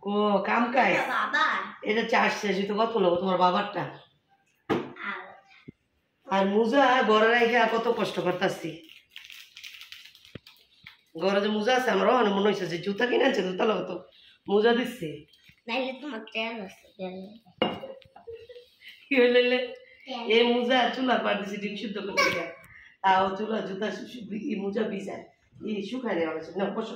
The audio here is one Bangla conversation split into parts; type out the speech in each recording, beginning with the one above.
ও কাম কাজ এটা চাষ শেষ তো কত নেবো তোমার বাবারটা আর মুজা ঘরে রেখে কত কষ্ট করতেছি ঘরে যে মুজা আছে আমার মনে হয়েছে যে জুতা কিনে আছে জুতা লোক তো মুজা দিচ্ছে কি হইলে এই মুজা চুলা পার দিছি ডিম শুদ্ধ করতে তাও চুলা জুতা মুজা ভিজায় এই শুকায় নেওয়া হয়েছে না বসো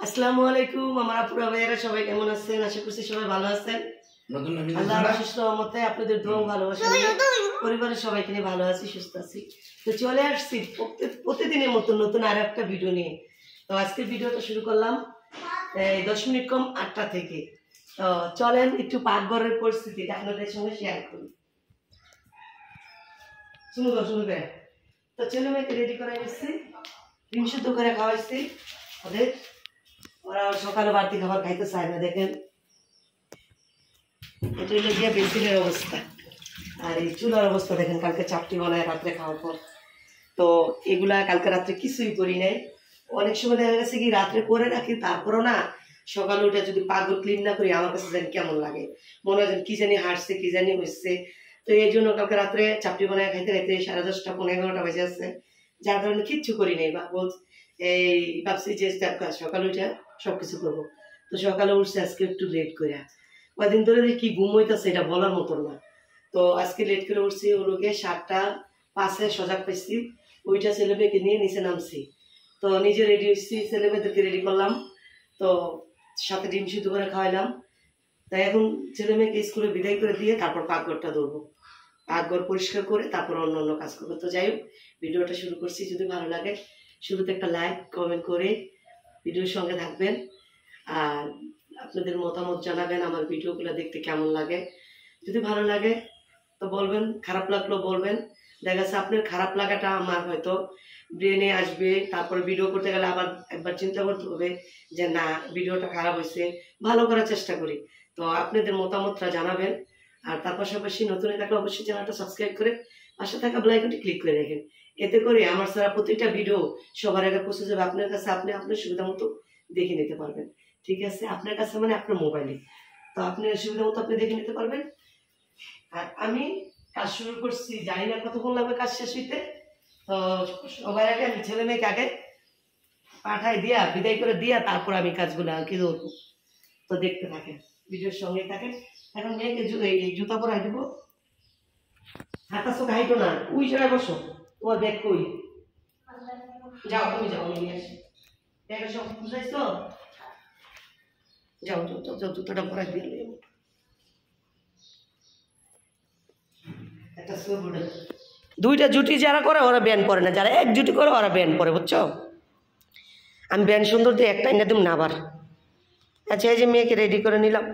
আসসালামু আলাইকুম আমার আপুরা ভাইয়েরা সবাই কেমন আছেন আশা করছি সবাই ভালো আছেন আল্লাহর অশেষ রহমতে আপনাদের দোয়া ভালোবাসা পরিবারের সবাইকে নিয়ে ভালো আছি সুস্থ আছি তো চলে আসছি প্রতিদিনের মতো নতুন আর একটা ভিডিও নিয়ে তো আজকের ভিডিওটা শুরু করলাম 10 মিনিট কম 8টা থেকে তো চলেন একটু পাকঘরের পরিস্থিতিটা আপনাদের সঙ্গে শেয়ার করি শুনুবে তো ছেলে মেয়েকে রেডি করে নিচ্ছি ডিম সিদ্ধ করে খাওয়াইছি ওদের ওরা সকালে বাড়তি খাবার খাইতে চায় না দেখেন এটা হলো গিয়ে বেসিনের অবস্থা আর এই চুলার অবস্থা দেখেন কালকে চাপটি বানায় রাত্রে খাওয়ার পর তো এগুলা কালকে রাত্রে কিছুই করি নাই অনেক সময় দেখা গেছে কি রাত্রে করে রাখি তারপরও না সকালে উঠে যদি পাগল ক্লিন না করি আমার কাছে জানি কেমন লাগে মনে হয় কি জানি হাঁটছে কি জানি হচ্ছে তো এই জন্য কালকে রাত্রে চাপটি বানায় খাইতে খাইতে 10:30 11:30 বাজে আসছে যার কারণে কিচ্ছু করি নাই বা এই ভাবছি যে সকালে উঠে সবকিছু করবো তো সকালে উঠছে আজকে একটু লেট করে কয়েকদিন ধরে কি ঘুম হইতেছে এটা বলার মতন না তো আজকে লেট করে উঠছি ওগুলোকে 7:05 সজাগ পাইছি ওইটা ছেলে মেয়েকে নিয়ে নিচে নামছি তো নিজে রেডি হচ্ছি ছেলে মেয়েদেরকে রেডি করলাম তো সাথে ডিম সিদ্ধ করে খাওয়াইলাম তাই এখন ছেলে মেয়েকে স্কুলে বিদায় করে দিয়ে তারপর পাকঘরটা ধরবো পাকঘর পরিষ্কার করে তারপর অন্য অন্য কাজ করবো তো যাই হোক ভিডিওটা শুরু করছি যদি ভালো লাগে শুরুতে একটা লাইক কমেন্ট করে ভিডিওর সঙ্গে থাকবেন আর আপনাদের মতামত জানাবেন আমার ভিডিওগুলো দেখতে কেমন লাগে যদি ভালো লাগে তো বলবেন খারাপ লাগলেও বলবেন দেখা যাচ্ছে আপনার খারাপ লাগাটা আমার হয়তো ব্রেনে আসবে তারপরে ভিডিও করতে গেলে আবার একবার চিন্তা করতে হবে যে না ভিডিওটা খারাপ হয়েছে ভালো করার চেষ্টা করি তো আপনাদের মতামতটা জানাবেন আর তার পাশাপাশি নতুন থাকলে অবশ্যই চ্যানেলটা সাবস্ক্রাইব করে পাশে থাকা বেল আইকনটি ক্লিক করে রাখেন এতে করে আমার ছাড়া প্রত্যেকটা ভিডিও সবার আগে পৌঁছে যাবে আপনার কাছে আপনি আপনার সুবিধা মতো দেখে নিতে পারবেন ঠিক আছে আপনার কাছে মানে আপনার মোবাইলে তো আপনার সুবিধা মতো আপনি দেখে নিতে পারবেন আর আমি কাজ শুরু করছি জানি না কতক্ষণ লাগবে কাজ শেষ হইতে তো সবার আগে আমি ছেলে মেয়েকে আগে পাঠাই দিয়া বিদায় করে দিয়া তারপর আমি কাজগুলো আর কি ধরবো তো দেখতে থাকেন ভিডিওর সঙ্গে থাকেন এখন মেয়েকে এই জুতা পরাই দেবো হাতা চোখ হাইটো না ওই জায়গায় বসো তোমার ব্যাগ কই যাও তুমি যাও আমি নিয়ে আসি ব্যাগে সব বুঝাইছো যাও যাও জুতোটা পরাই দিয়ে একটা দুইটা জুটি যারা করে ওরা ব্যান পরে না যারা এক জুটি করে ওরা ব্যান পরে বুঝছো আমি ব্যান সুন্দর দিয়ে একটা এনে দিম না আবার আচ্ছা এই যে মেয়েকে রেডি করে নিলাম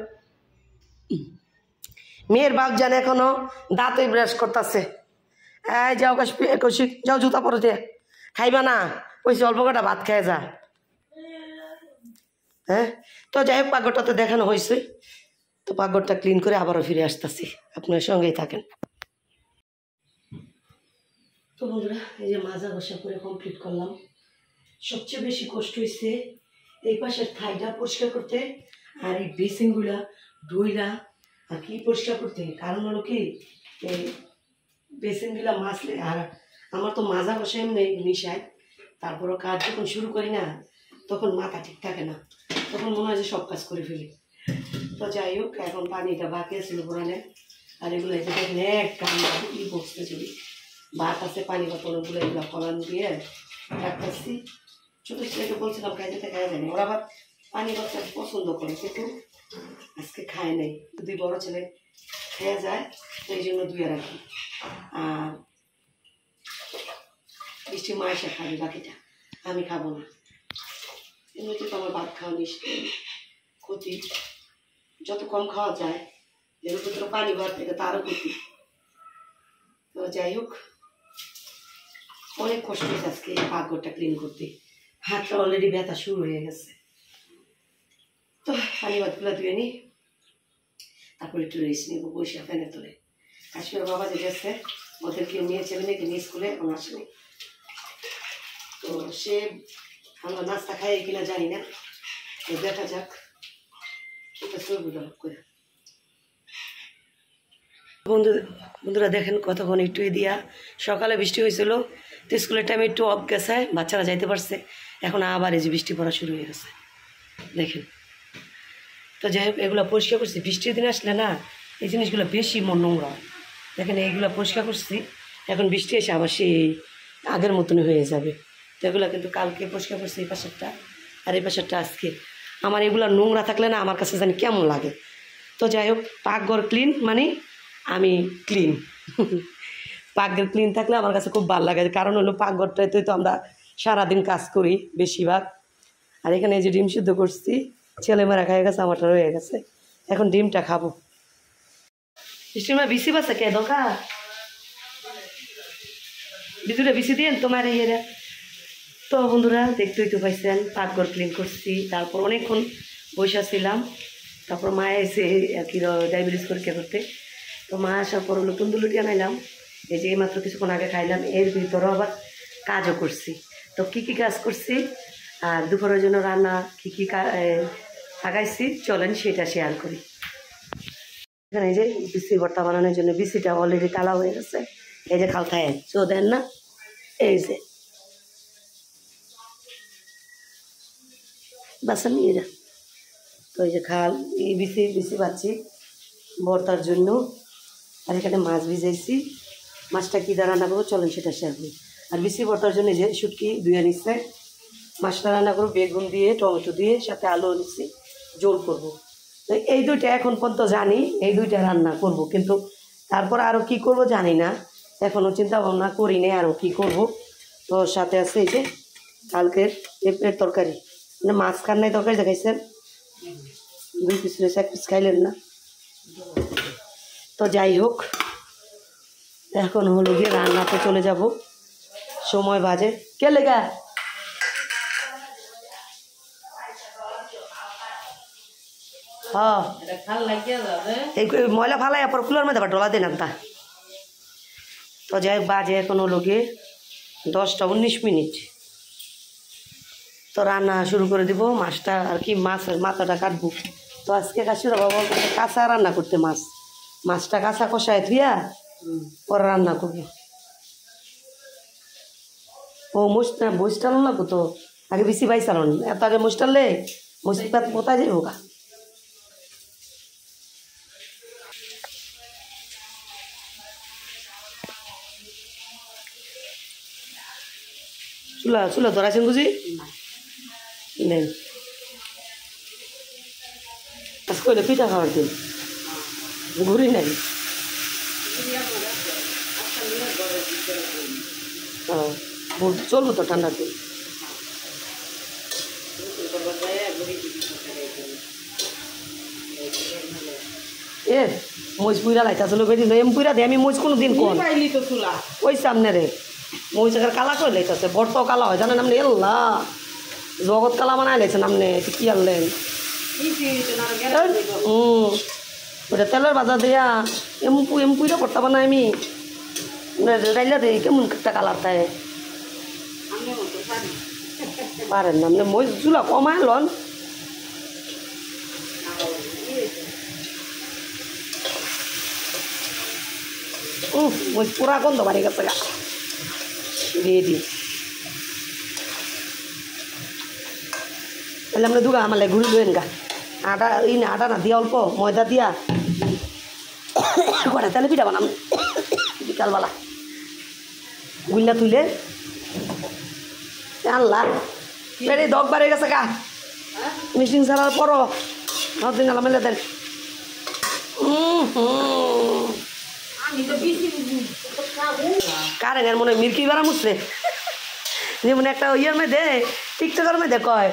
মেয়ের বাপ জানে এখনো দাঁতে ব্রাশ করতেছে এই যাও কৌশিক যাও জুতা পরে দিয়ে খাইবা না ওই অল্প কটা ভাত খেয়ে যা হ্যাঁ তো যাই হোক পাকঘরটা তো দেখানো হয়েছে তো পাকঘরটা ক্লিন করে আবারও ফিরে আসতেছি আপনার সঙ্গেই থাকেন তো বন্ধুরা এই যে মাজা ঘষা করে কমপ্লিট করলাম সবচেয়ে বেশি কষ্ট হয়েছে এই পাশের থাইটা পরিষ্কার করতে আর এই বেসিনগুলা ধুইলা আর কি পরিষ্কার করতে কারণ হলো কি এই বেসিনগুলা মাজলে আর আমার তো মাজা ঘষা এমনি নিশায় তারপরও কাজ যখন শুরু করি না তখন মাথা ঠিক থাকে না তখন মনে হয় যে সব কাজ করে ফেলি তো যাই হোক এখন পানিটা বাকি ছিল পুরানে আর এগুলো এসে দেখেন এক কান্না বসতে চলি ভাত আছে পানি বোতলগুলো এগুলো কলান দিয়ে রাখতেছি ছোটো ছেলেকে বলছিলাম খাইতে খাওয়া যায়নি ওরা আবার পানি বোতল পছন্দ করে কিন্তু আজকে খায় নাই দুই বড় ছেলে খেয়ে যায় সেই জন্য ধুয়ে রাখি আর বৃষ্টি মা এসে খাবে বাকিটা আমি খাবো না এমনিতে তো আমার ভাত খাওয়া নিশ্চয় ক্ষতি যত কম খাওয়া যায় এর ভিতরে পানি ভর থেকে তারও ক্ষতি তো যাই হোক অনেক কষ্ট হয়েছে আজকে এই পাকঘরটা ক্লিন করতে হাতটা অলরেডি ব্যথা শুরু হয়ে গেছে তো পানি ভাতগুলো ধুয়ে নিই তারপর একটু রেস্ট নেবো বসে ফ্যানের তলে কাশ্মীর বাবা যে গেছে ওদেরকে নিয়ে ছেলে মেয়েকে নিয়ে স্কুলে এখন আসেনি। তো সে আমরা নাস্তা খাই কিনা জানি না, দেখা যাক এটা চলবে করে। বন্ধুরা দেখেন কতক্ষণ একটু দিয়া সকালে বৃষ্টি হয়েছিল, তো স্কুলের টাইমে একটু অফ গেছে, বাচ্চারা যাইতে পারছে, এখন আবার এই যে বৃষ্টি পড়া শুরু হয়ে গেছে দেখেন। তো যাই হোক এগুলো পরিষ্কার করছি, বৃষ্টির দিন আসলে না এই জিনিসগুলো বেশি নোংরা হয়। দেখেন এইগুলো পরিষ্কার করছি, এখন বৃষ্টি এসে আবার সেই আগের মতনই হয়ে যাবে। তো এগুলো কিন্তু কালকে পরিষ্কার করছি এই পাশেরটা, আর এই পাশেরটা আজকে। আমার এগুলো নোংরা থাকলে না আমার কাছে জানি কেমন লাগে। তো যাই হোক পাকঘর ক্লিন মানে আমি ক্লিন, পাকঘর ক্লিন থাকলে আমার কাছে খুব ভালো লাগে। কারণ হলো পাকঘরটাতে তো আমরা সারাদিন কাজ করি বেশিরভাগ। আর এখানে এই যে ডিম সিদ্ধ করছি, ছেলেমেয়েরা খাই গেছে, আমারটা রয়ে গেছে, এখন ডিমটা খাবো। স্টিমা বিসি বাসা কে দোকা বিদুরে বিসি দিন তোমার ইয়েরা। তো বন্ধুরা দেখতেই তো পাইছেন পাকঘর ক্লিন করছি, তারপর অনেকক্ষণ বসে ছিলাম, তারপর মা এসে আর কি ডায়াবেটিস পরীক্ষা করতে। তো মা আসার পর নতুন দুলুটি আনাইলাম, এই যে এইমাত্র কিছুক্ষণ আগে খাইলাম, এর ভিতরেও আবার কাজও করছি। তো কী কী কাজ করছি আর দুপুরের জন্য রান্না কী কী আগাইছি চলেন সেটা শেয়ার করি। এখানে এই যে বিসি ভর্তা বানানোর জন্য বিসিটা অলরেডি কালা হয়ে গেছে, এই যে খালতায় চো দেন না, এই যে বাসা নিয়ে যা। তো এই যে খাল এই বিসি পাচ্ছি ভর্তার জন্য। আর এখানে মাছ ভিজাইছি, মাছটা কী দিয়ে রান্না করবো চলেন সেটা শেয়ার করি। আর বিসি ভর্তার জন্য যে শুটকি ধুয়ে নিচ্ছে, মাছটা রান্না করবো বেগুন দিয়ে টমেটো দিয়ে, সাথে আলু নিচ্ছি, জোল করবো। তো এই দুইটা এখন পর্যন্ত জানি, এই দুইটা রান্না করব, কিন্তু তারপর আরও কি করব জানি না, এখনও চিন্তা ভাবনা করি নি আরও কী করব। তো সাথে আছে এই যে কালকের পেঁপের তরকারি, মানে মাছ খান নাই তরকারি দেখাইছেন, 2 পিস রয়েছে, 1 পিস খাইলেন না। তো যাই হোক এখন হলো গিয়ে রান্নাতে চলে যাব, সময় বাজে কে লেগা এই ময়লা ফালাই পর কুলার মধ্যে আবার ডলা দেন তা। তো যাই হোক বাজে এখন হলো গিয়ে 10টা 19 মিনিট। তো রান্না শুরু করে দিব, মাছটা আর কি মাছের মাথাটা কাটবো। তো আজকে কাশিরা বাবা কাঁচা রান্না করতে, মাছটা কাঁচা কষায় ধুইয়া পরে রান্না করবো। ও মুসটা বইস্টাল লাগবো, তো আগে বেশি বাইসালন, এত আগে মুসটালে মুসিপাত কোথায় যাবো গা। চুলা ধরাছেন বুঝি নেন, আজ কইলে পিঠা খাওয়ার দিন ঘুরি নাই। চলবো তো ঠান্ডার দিন। এ মহিষ পুইরা লাইতা চলো বেরিয়ে এম পুইরা দে, আমি মহিষ কোনো দিন কোন ওই সামনে রে মহিষ কালা করে লাইতাছে, বর্ত কালা হয় জানেন আপনি, এল্লা জগৎ কালা বানাই লাইছেন আপনি, কি আনলেন ওটা তেলের বাজার দিয়া এমপুইরা করতে পার না আমি রাইলা দে কেমন একটা কালার তাই পারেন না আপনি মহিষ চুলা কমায় লন। পুরা গন্ধ বাড়ি গেছে গা দিয়ে দিই, তাহলে আমরা দুগা আমার ঘুরি লইন গা। আটা এই না আটা না দিয়া অল্প ময়দা দিয়া কটা তাহলে পিঠা বানাম বিকালবেলা গুল্লা তুলে আনলা বেড়ে দগ বাড়ে গেছে গা মিশিং ছাড়ার পরও দিন আলা মেলে দেন। কারেঙ্গের মনে মির্কি বেড়া মুছলে যেমন একটা ইয়ের মধ্যে টিকটকের মধ্যে কয়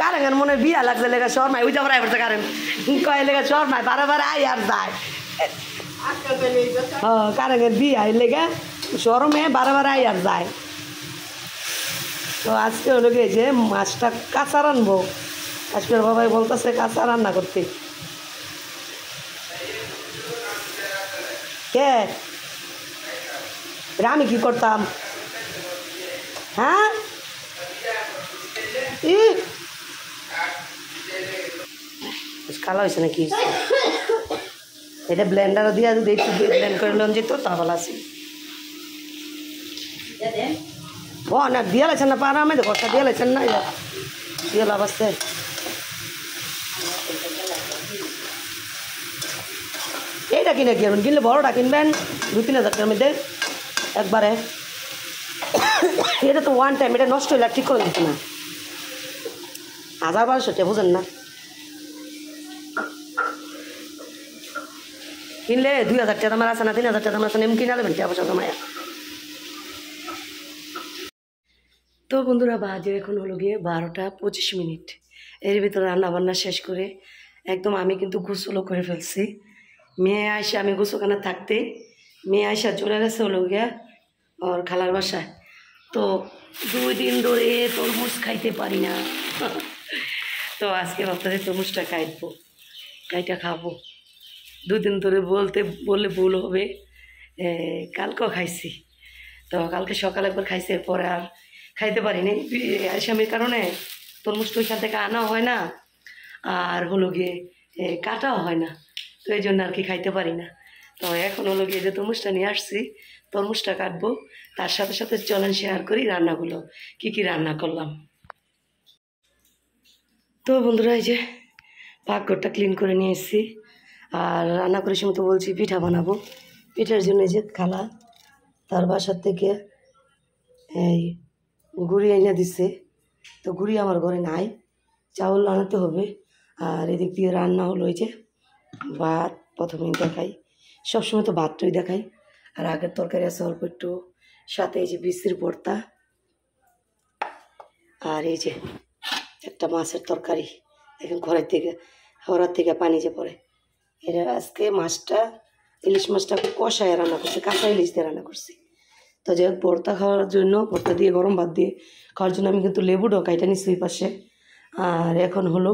কারেঙ্গের মনে বিয়া লাগছে লেগে শর্মায় ওইটা পড়াই পড়ছে কারেন কয় লেগে শর্মায় বারে বারে আই আর যায়। কারেঙ্গের বিয়া লেগে শরমে বারে বারে আই আর যায়। তো আজকে হলো গিয়ে যে মাছটা কাঁচা রানবো, আজকের বাবাই বলতেছে কাঁচা রান্না করতে। কে আমি কি করতাম? হ্যাঁ কালো হয়েছে নাকি? এটা ব্লেন্ডারও দিয়ে যদি একটু ব্লেন্ড করে লোন যেত তা ভালো আছে। ও না দিয়ে লাগছেন না পারা আমি ঘরটা দিয়ে লাগছেন না দিয়ে লাভ আসছে। এইটা কিনে কি কিনলে বড়টা কিনবেন 2-3 হাজার টাকার মধ্যে একবারে। এটা তো ওয়ান টাইম, এটা নষ্ট হইলে ঠিক করে দিত না। 1000-1200 টাকা বুঝেন না, কিনলে 2000 টাকা আমার আছে না 3000 টাকা আমার আছে না, এমন কিনে নেবেন টাকা পয়সা জমায়া। তো বন্ধুরা বাজে এখন হলো গিয়ে 12টা 25 মিনিট। এর ভিতরে রান্না বান্না শেষ করে একদম আমি কিন্তু গোসলও করে ফেলছি। মেয়ে আয়সা আমি গোসলখানা থাকতে মেয়ে আয়সা চলে গেছে হলো গিয়া ওর খালার বাসায়। তো 2 দিন ধরে তরমুজ খাইতে পারি না। তো আজকে ভাবতে তরমুজটা কাইটা খাবো। 2 দিন ধরে বললে ভুল হবে, কালকেও খাইছি। তো কালকে সকালে একবার খাইছি, এরপরে আর খাইতে পারিনি আসামির কারণে। তরমুজটা ওইখান থেকে আনাও হয় না আর হলো গিয়ে কাটাও হয় না, তো এই জন্য আর কি খাইতে পারি না। তো এখন হলো গিয়ে যে তরমুজটা নিয়ে আসছি, তরমুজটা কাটবো, তার সাথে সাথে চলেন শেয়ার করি রান্নাগুলো কি রান্না করলাম। তো বন্ধুরা এই যে পাকঘরটা ক্লিন করে নিয়ে এসেছি আর রান্না করার সময় তো বলছি পিঠা বানাবো। পিঠার জন্য এই যে খালা তার বাসার থেকে এই গুড়ি এনে দিছে, তো গুড়ি আমার ঘরে নাই, চাউল আনাতে হবে। আর এদিক দিয়ে রান্না হলো এই যে ভাত, প্রথমেই দেখাই সবসময় তো ভাতটাই দেখাই। আর আগের তরকারি আছে অল্প একটু, সাথে এই যে বিচির ভর্তা, আর এই যে একটা মাছের তরকারি। এখন ঘরের থেকে পানি যে পড়ে, এটা আজকে মাছটা ইলিশ মাছটা কষায় রান্না করছি, কাঁচা ইলিশ দিয়ে রান্না করছি। তো যাই হোক ভর্তা খাওয়ার জন্য, ভর্তা দিয়ে গরম ভাত দিয়ে খাওয়ার জন্য আমি কিন্তু লেবু ডকাইটা নিচ্ছি ওই পাশে। আর এখন হলো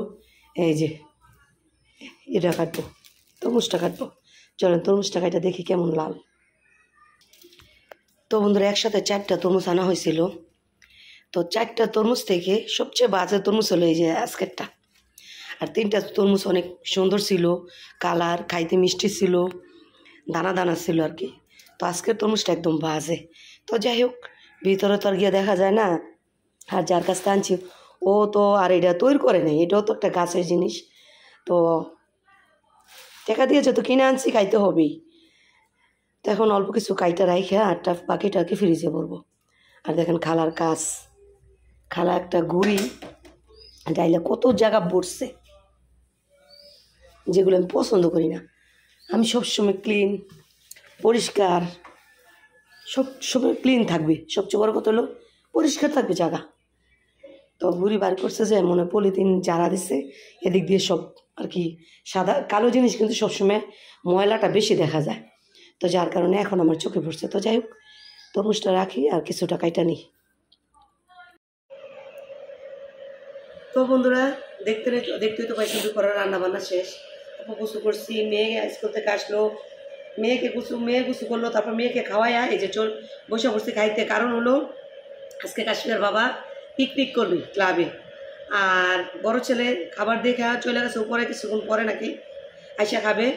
এই যে এটা কাটবো, তরমুজটা কাটবো। চলেন তরমুজটা কাটা দেখি কেমন লাল। তো বন্ধুরা একসাথে 4টা তরমুজ আনা হয়েছিল। তো 4টা তরমুজ থেকে সবচেয়ে বাজে তরমুজ হলো এই যে আজকেরটা। আর 3টা তরমুজ অনেক সুন্দর ছিল, কালার, খাইতে মিষ্টি ছিল, দানা দানা ছিল আর কি। তো আজকের তরমুজটা একদম বাজে। তো যাই হোক ভিতরে তো আর গিয়ে দেখা যায় না, আর যার কাছ থেকে আনছি ও তো আর এটা তৈরি করে নেই, এটাও তো একটা গাছের জিনিস। তো টাকা দিয়ে যত কিনে আনছি খাইতে হবেই। তো এখন অল্প কিছু কাইটা রাইখে আরটা বাকিটা আর কি ফ্রিজে পড়বো। আর দেখেন খালার কাজ, খালা একটা গুড়ি ডাইলে কত জায়গা পড়ছে, যেগুলো আমি পছন্দ করি না। আমি সবসময় ক্লিন পরিষ্কার, সবসময় ক্লিন থাকবে, সবচেয়ে বড় কথা হলো পরিষ্কার থাকবে জায়গা। তো গুড়ি বার করছে যে মনে পলিথিন যারা দিচ্ছে এদিক দিয়ে সব আর কি সাদা কালো জিনিস কিন্তু সবসময় ময়লাটা বেশি দেখা যায়, তো যার কারণে এখন আমার চোখে পড়ছে। তো যাই হোক তরমুজটা রাখি আর কিছুটা কাইটা নিই। তো বন্ধুরা দেখতেই তো পাইছি দুপুরে রান্না বান্না শেষ, গোসু করছি, মেয়ে স্কুল থেকে আসলো, মেয়ে গুছু করলো, তারপর মেয়েকে খাওয়াইয়া এই যে বসে বসে খাইতে। কারণ হলো আজকে কাশ্মীরের বাবা পিকনিক করবে ক্লাবে, আর বড় ছেলে খাবার দিয়ে খাওয়া চলে গেছে উপরে, কিছুক্ষণ পরে নাকি আইসা খাবে।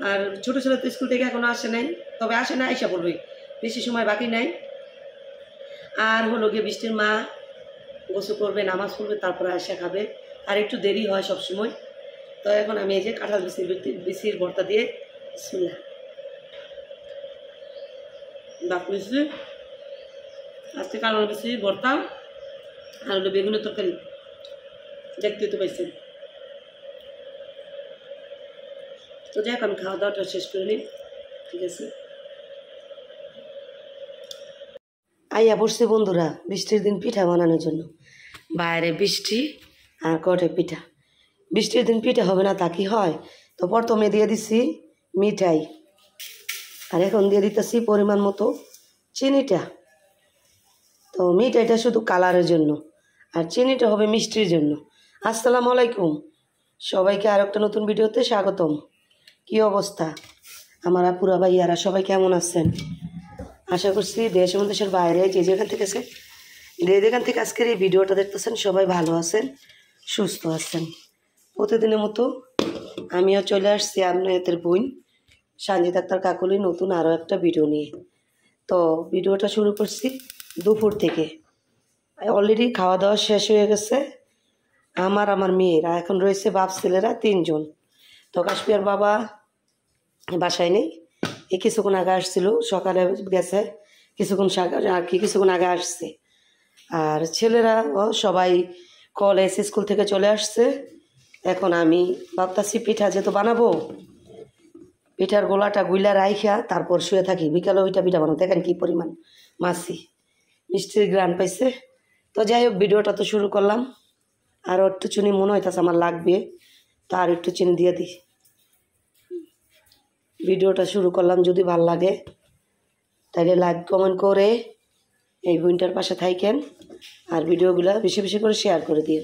আর ছোটো ছেলে তো স্কুল থেকে এখনও আসে নাই, তবে আসে না আইসা পড়বে, বেশি সময় বাকি নাই। আর হলো গিয়ে বৃষ্টির মা গোসল করবে, নামাজ পড়বে, তারপরে আইসা খাবে, আর একটু দেরি হয় সব সময়। তো এখন আমি এই যে কাঁঠাল বিচির ভর্তা দিয়ে বাকি আজকে কাঁঠাল বিচির ভর্তা আর হলো বেগুনের তরকারি, দেখতে তো পাইছেন। তো যাই হোক আমি খাওয়া দাওয়াটা শেষ করে নিই, ঠিক আছে। আইয়া পড়ছে বন্ধুরা বৃষ্টির দিন পিঠা বানানোর জন্য, বাইরে বৃষ্টি আর কটে পিঠা। বৃষ্টির দিন পিঠা হবে না তা কি হয়? তো প্রথমে দিয়ে দিছি মিঠাই, আর এখন দিয়ে দিতেছি পরিমাণ মতো চিনিটা। তো মিঠাইটা শুধু কালারের জন্য আর চিনিটা হবে মিষ্টির জন্য। আসসালামু আলাইকুম, সবাইকে আর একটা নতুন ভিডিওতে স্বাগতম। কী অবস্থা? আমার আপুরা ভাইয়ারা সবাই কেমন আছেন? আশা করছি দেশ এবং দেশের বাইরে যে যেখান থেকে যেখান থেকে আজকের এই ভিডিওটা দেখতেছেন সবাই ভালো আছেন, সুস্থ আছেন। প্রতিদিনের মতো আমিও চলে আসছি আপনাদের বোন সঞ্জিত আক্তার কাকুলি নতুন আরও একটা ভিডিও নিয়ে। তো ভিডিওটা শুরু করছি দুপুর থেকে। অলরেডি খাওয়া দাওয়া শেষ হয়ে গেছে আমার মেয়েরা, এখন রয়েছে বাপ ছেলেরা 3 জন। তো কাশপিয়ার বাবা বাসায় নেই, এই কিছুক্ষণ আগে আসছিল, সকালে গেছে, কিছুক্ষণ আগে আসছে। আর ছেলেরা সবাই কলেজ স্কুল থেকে চলে আসছে। এখন আমি ভাবতাছি পিঠা যেহেতু বানাবো, পিঠার গোলাটা গুইলা রাইখা তারপর শুয়ে থাকি, বিকালে ওইটা পিঠা বানাবো। দেখেন কী পরিমাণ মাছি, মিষ্টির গ্রান পাইছে। তো যাই হোক, ভিডিওটা তো শুরু করলাম। আরও একটু চিনি মনে হইতেছে আমার লাগবে, তো আর একটু চিনি দিয়ে দিই। ভিডিওটা শুরু করলাম, যদি ভাল লাগে তাহলে লাইক কমেন্ট করে এই বোনটার পাশে থাকেন, আর ভিডিওগুলো বেশি বেশি করে শেয়ার করে দিন।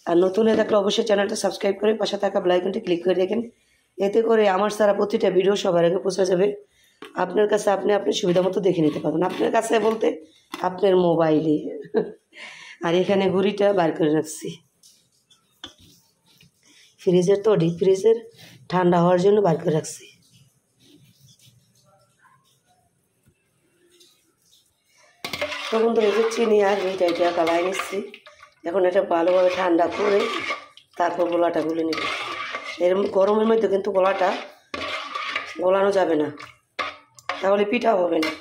আর নতুন হয়ে থাকলে অবশ্যই চ্যানেলটা সাবস্ক্রাইব করে পাশে থাকা বেল আইকনটি ক্লিক করে রাখেন। এতে করে আমার সারা প্রতিটা ভিডিও সবার আগে পৌঁছে যাবে আপনার কাছে, আপনি সুবিধা মতো দেখে নিতে পারবেন। আপনার কাছে বলতে আপনার মোবাইলে। আর এখানে ঘুড়িটা বার করে রাখছি ফ্রিজের, তো ডিপ ফ্রিজের ঠান্ডা হওয়ার জন্য বার করে রাখছি। তখন তো এই যে চিনি আর মিঠাইটা গালায় নিচ্ছি। এখন এটা ভালোভাবে ঠান্ডা করে তারপর গোলাটা গুলে নেব। এরকম গরমের মধ্যে কিন্তু গোলাটা গোলানো যাবে না, তাহলে পিঠা হবে না।